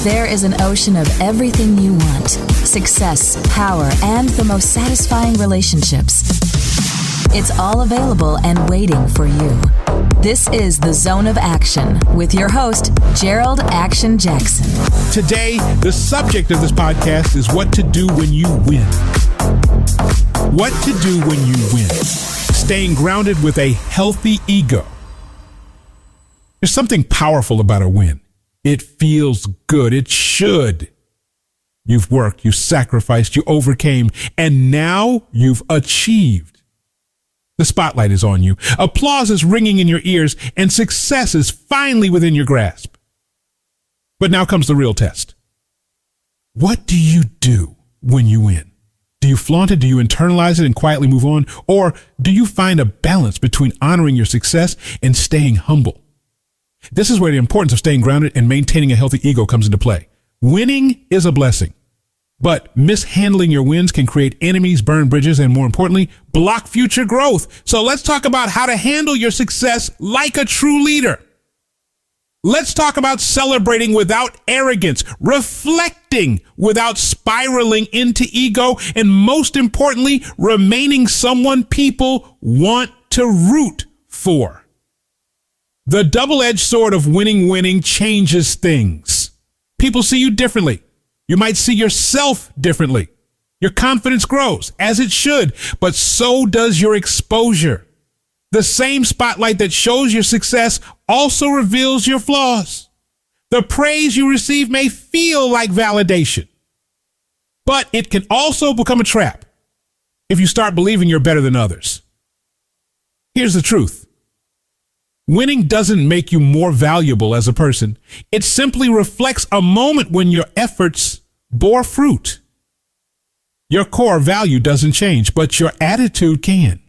There is an ocean of everything you want: success, power, and the most satisfying relationships. It's all available and waiting for you. This is The Zone of Action with your host, Jerold Action Jackson. Today, the subject of this podcast is what to do when you win. What to do when you win. Staying grounded with a healthy ego. There's something powerful about a win. It feels good. It should. You've worked, you sacrificed, you overcame, and now you've achieved. The spotlight is on you. Applause is ringing in your ears, and success is finally within your grasp. But now comes the real test. What do you do when you win? Do you flaunt it? Do you internalize it and quietly move on? Or do you find a balance between honoring your success and staying humble? This is where the importance of staying grounded and maintaining a healthy ego comes into play. Winning is a blessing, but mishandling your wins can create enemies, burn bridges, and more importantly, block future growth. So let's talk about how to handle your success like a true leader. Let's talk about celebrating without arrogance, reflecting without spiraling into ego, and most importantly, remaining someone people want to root for. The double-edged sword of winning changes things. People see you differently. You might see yourself differently. Your confidence grows, as it should, but so does your exposure. The same spotlight that shows your success also reveals your flaws. The praise you receive may feel like validation, but it can also become a trap if you start believing you're better than others. Here's the truth. Winning doesn't make you more valuable as a person. It simply reflects a moment when your efforts bore fruit. Your core value doesn't change, but your attitude can.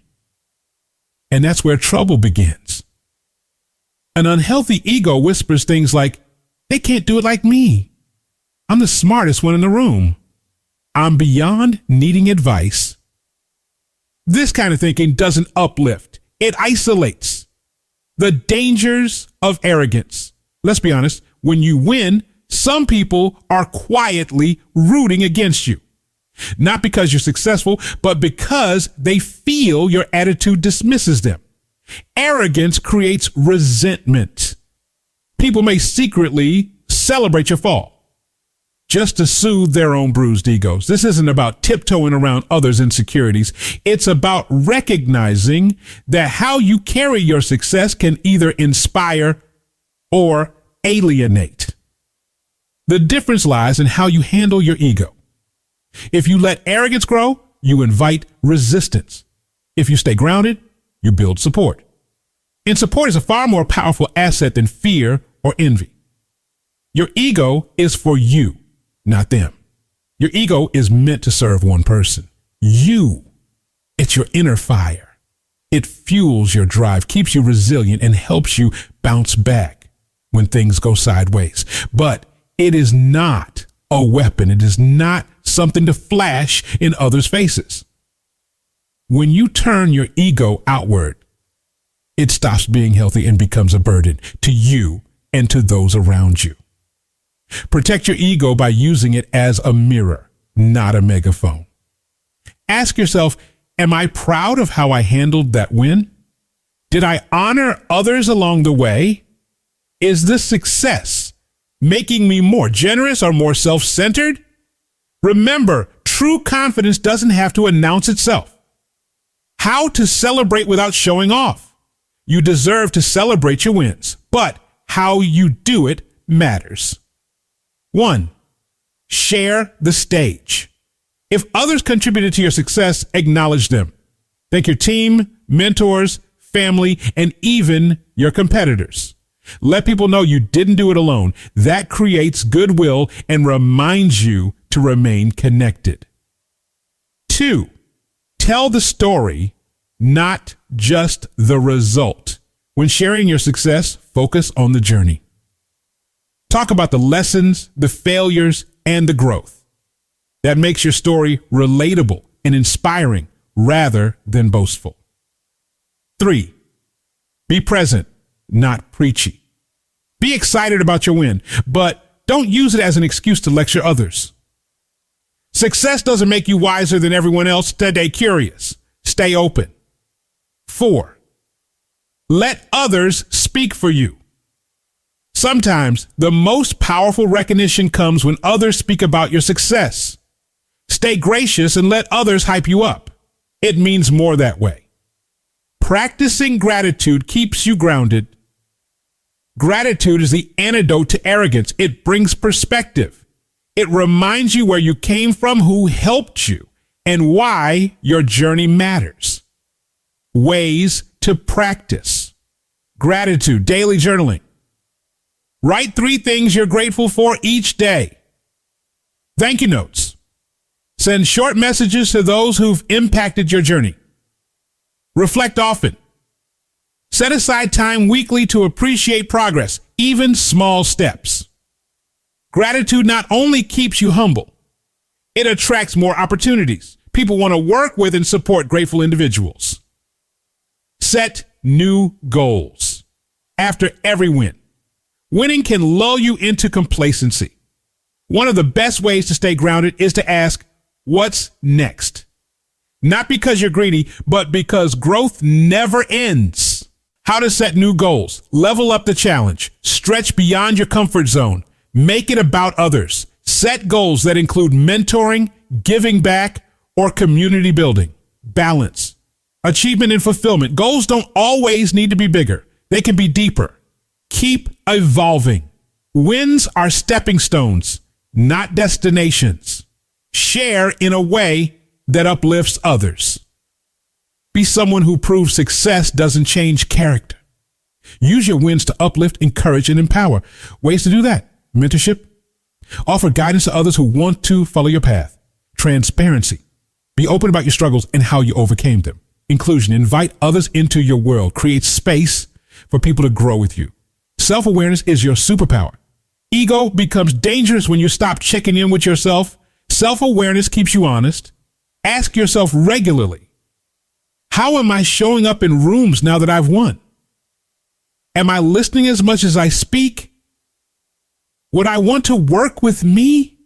And that's where trouble begins. An unhealthy ego whispers things like, they can't do it like me. I'm the smartest one in the room. I'm beyond needing advice. This kind of thinking doesn't uplift. It isolates. The dangers of arrogance. Let's be honest, when you win, some people are quietly rooting against you. Not because you're successful, but because they feel your attitude dismisses them. Arrogance creates resentment. People may secretly celebrate your fall just to soothe their own bruised egos. This isn't about tiptoeing around others' insecurities. It's about recognizing that how you carry your success can either inspire or alienate. The difference lies in how you handle your ego. If you let arrogance grow, you invite resistance. If you stay grounded, you build support. And support is a far more powerful asset than fear or envy. Your ego is for you, not them. Your ego is meant to serve one person. You. It's your inner fire. It fuels your drive, keeps you resilient, and helps you bounce back when things go sideways. But it is not a weapon. It is not something to flash in others' faces. When you turn your ego outward, it stops being healthy and becomes a burden to you and to those around you. Protect your ego by using it as a mirror, not a megaphone. Ask yourself, am I proud of how I handled that win? Did I honor others along the way? Is this success making me more generous or more self-centered? Remember, true confidence doesn't have to announce itself. How to celebrate without showing off. You deserve to celebrate your wins, but how you do it matters. 1, share the stage. If others contributed to your success, acknowledge them. Thank your team, mentors, family, and even your competitors. Let people know you didn't do it alone. That creates goodwill and reminds you to remain connected. 2, tell the story, not just the result. When sharing your success, focus on the journey. Talk about the lessons, the failures, and the growth. That makes your story relatable and inspiring rather than boastful. 3, be present, not preachy. Be excited about your win, but Don't use it as an excuse to lecture others. Success doesn't make you wiser than everyone else. Stay curious. Stay open. 4, let others speak for you. Sometimes the most powerful recognition comes when others speak about your success. Stay gracious and let others hype you up. It means more that way. Practicing gratitude keeps you grounded. Gratitude is the antidote to arrogance. It brings perspective. It reminds you where you came from, who helped you, and why your journey matters. Ways to practice gratitude: daily journaling. Write 3 things you're grateful for each day. Thank you notes. Send short messages to those who've impacted your journey. Reflect often. Set aside time weekly to appreciate progress, even small steps. Gratitude not only keeps you humble, it attracts more opportunities. People want to work with and support grateful individuals. Set new goals after every win. Winning can lull you into complacency. One of the best ways to stay grounded is to ask, what's next? Not because you're greedy, but because growth never ends. How to set new goals: level up the challenge, stretch beyond your comfort zone, make it about others. Set goals that include mentoring, giving back, or community building. Balance, achievement, and fulfillment. Goals don't always need to be bigger. They can be deeper. Keep evolving. Wins are stepping stones, not destinations. Share in a way that uplifts others. Be someone who proves success doesn't change character. Use your wins to uplift, encourage, and empower. Ways to do that: mentorship. Offer guidance to others who want to follow your path. Transparency. Be open about your struggles and how you overcame them. Inclusion. Invite others into your world. Create space for people to grow with you. Self-awareness is your superpower. Ego becomes dangerous when you stop checking in with yourself. Self-awareness keeps you honest. Ask yourself regularly, how am I showing up in rooms now that I've won? Am I listening as much as I speak? Would I want to work with me?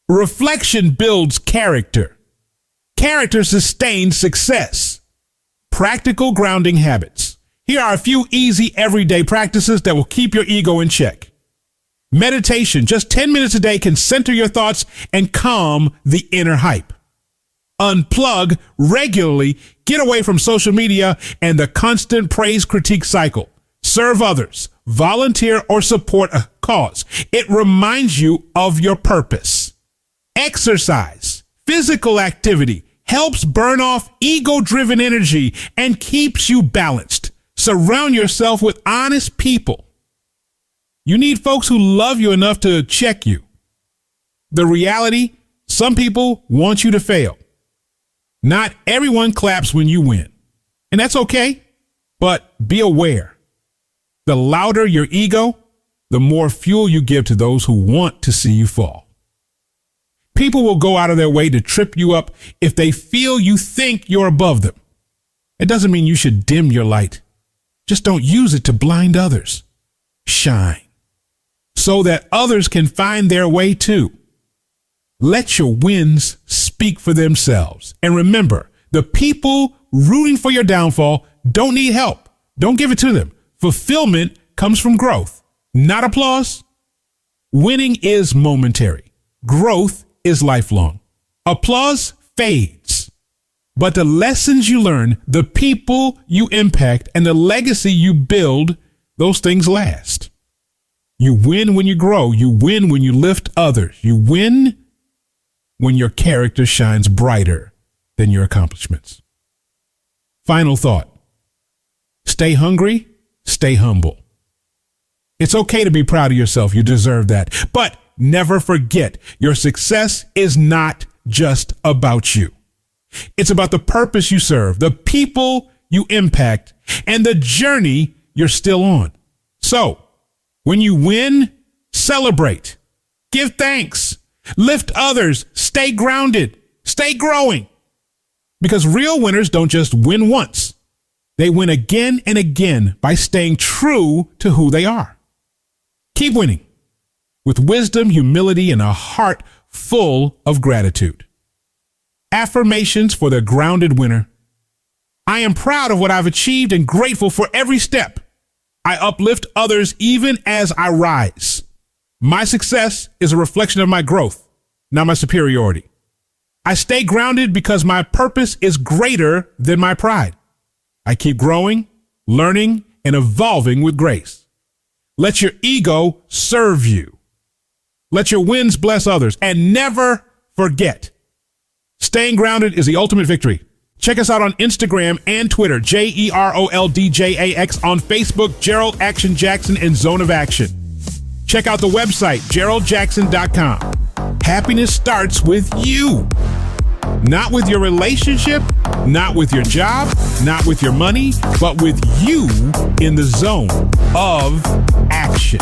Reflection builds character. Character sustains success. Practical grounding habits. Here are a few easy everyday practices that will keep your ego in check. Meditation, just 10 minutes a day, can center your thoughts and calm the inner hype. Unplug regularly. Get away from social media and the constant praise critique cycle. Serve others, volunteer, or support a cause. It reminds you of your purpose. Exercise, physical activity, helps burn off ego-driven energy and keeps you balanced. Surround yourself with honest people. You need folks who love you enough to check you. The reality, some people want you to fail. Not everyone claps when you win, and that's okay, but be aware. The louder your ego, the more fuel you give to those who want to see you fall. People will go out of their way to trip you up if they feel you think you're above them. It doesn't mean you should dim your light. Just don't use it to blind others. Shine so that others can find their way too. Let your wins speak for themselves. And remember, the people rooting for your downfall don't need help. Don't give it to them. Fulfillment comes from growth, not applause. Winning is momentary. Growth is lifelong. Applause fades. But the lessons you learn, the people you impact, and the legacy you build, those things last. You win when you grow. You win when you lift others. You win when your character shines brighter than your accomplishments. Final thought. Stay hungry, stay humble. It's okay to be proud of yourself. You deserve that. But never forget, your success is not just about you. It's about the purpose you serve, the people you impact, and the journey you're still on. So, when you win, celebrate. Give thanks. Lift others. Stay grounded. Stay growing. Because real winners don't just win once. They win again and again by staying true to who they are. Keep winning with wisdom, humility, and a heart full of gratitude. Affirmations for the grounded winner. I am proud of what I've achieved and grateful for every step. I uplift others even as I rise. My success is a reflection of my growth, not my superiority. I stay grounded because my purpose is greater than my pride. I keep growing, learning, and evolving with grace. Let your ego serve you. Let your wins bless others, and never forget, staying grounded is the ultimate victory. Check us out on Instagram and Twitter, JeroldDJAX, on Facebook, Jerold Action Jackson and Zone of Action. Check out the website, JeroldJackson.com. Happiness starts with you. Not with your relationship, not with your job, not with your money, but with you in the zone of action.